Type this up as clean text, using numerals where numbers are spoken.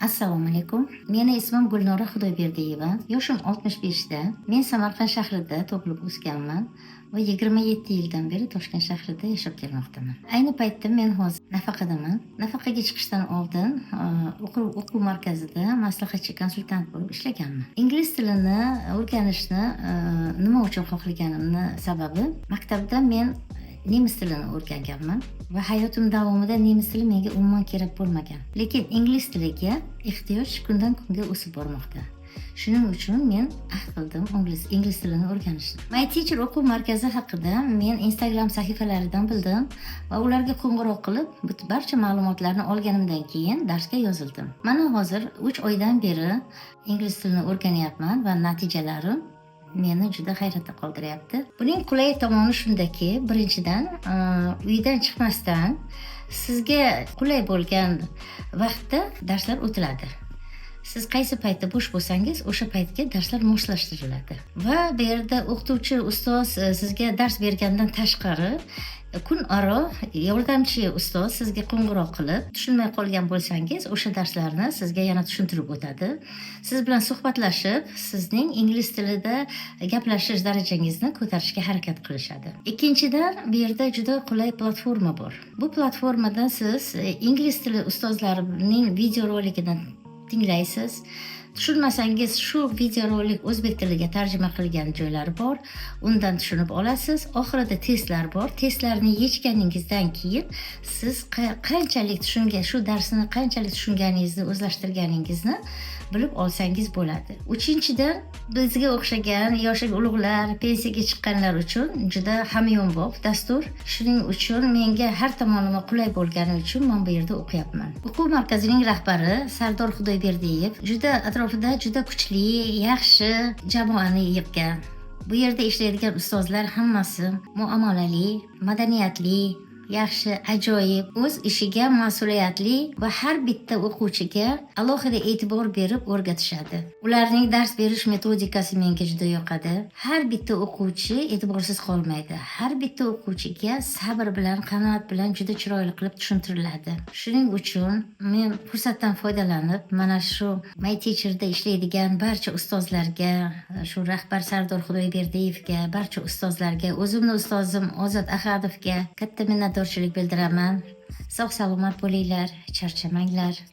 Assalomu alaykum. Meni ismim Gulnora Xudoyberdiyeva. Yoshim 65 da. Men Samarqand shahrida tug'ilib o'sganman va 27 yildan beri Toshkent shahrida yashab kelmoqdaman. Ayni paytda men hozir nafaqadaman. Nafaqaga chiqishdan oldin o'quv markazida maslahatchi konsultant bo'lib ishlaganman. Ingliz tilini o'rganishni nima uchun xohlaganimni sababi maktabda men nemis tilini o'rganganman va hayotim davomida nemis tili menga umuman kerak bo'lmagan. Lekin ingliz tiliga ehtiyoj kundan kunga o'sib bormoqda. Shuning uchun men ahd qildim ingliz tilini o'rganishni. My Teacher o'quv markazi haqida men Instagram sahifalaridan bildim va ularga qo'ng'iroq qilib, barcha ma'lumotlarni olganimdan keyin darsga yozildim. Mana hozir 3 oydan beri ingliz tilini o'rganyapman va natijalarim meni juda hayratda qoldiryapti. Buning qulay tomoni shundaki, birinchidan, uydan chiqmasdan sizga qulay bo'lgan vaqtda darslar o'tiladi. Siz qaysi paytda bo'sh bo'lsangiz, o'sha paytga darslar moslashtiriladi. Va bu yerda o'qituvchi, ustoz sizga dars bergandan tashqari kun aro yordamchi ustoz sizga qo'ng'iroq qilib, tushunmay qolgan bo'lsangiz, o'sha darslarni sizga yana tushuntirib o'tadi. Siz bilan suhbatlashib, sizning ingliz tilida gaplashish darajangizni ko'tarishga harakat qilishadi. Ikkinchidan, bu yerda juda qulay platforma bor. Bu platformada siz ingliz tili ustozlarining videoroligidan tinglaysiz. Tushunmasangiz, shu videorolik o'zbek tiliga tarjima qilgan joylari bor. Undan tushunib olasiz. Oxirida testlar bor. Testlarni yechganingizdan keyin siz qanchalik shu darsni qanchalik tushunganingizni, o'zlashtirganingizni bilib olsangiz bo'ladi. Uchinchidan, bizga o'xshagan yoshi ulug'lar, pensiyaga chiqqanlar uchun juda hamyonbop dastur. Shuning uchun menga har tomonlama qulay bo'lgani uchun men bu yerda o'qiyapman. O'quv markazining rahbari Sardor Xudoyberdiyev atrofida juda kuchli, yaxshi jamoani yig'gan. Bu yerda ishlaydigan ustozlar hammasi muomalali, madaniyatli, yaxshi, ajoyib, o'z ishiga mas'uliyatli va har bitta o'quvchiga alohida e'tibor berib o'rgatishadi. Ularning dars berish metodikasi menga juda yoqadi. Har bitta o'quvchi e'tiborsiz qolmaydi. Har bitta o'quvchiga sabr bilan, qanoat bilan juda chiroyli qilib tushuntiriladi. Shuning uchun men fursatdan foydalanib, mana shu My Teacherda ishlaydigan barcha ustozlarga, shu rahbar Sardor Xudoyberdiyevga, barcha ustozlarga, o'zimning ustozim Ozod Ahadovga katta minnatdorchilik bildiraman. Sog' salomat bo'linglar, charchamanglar.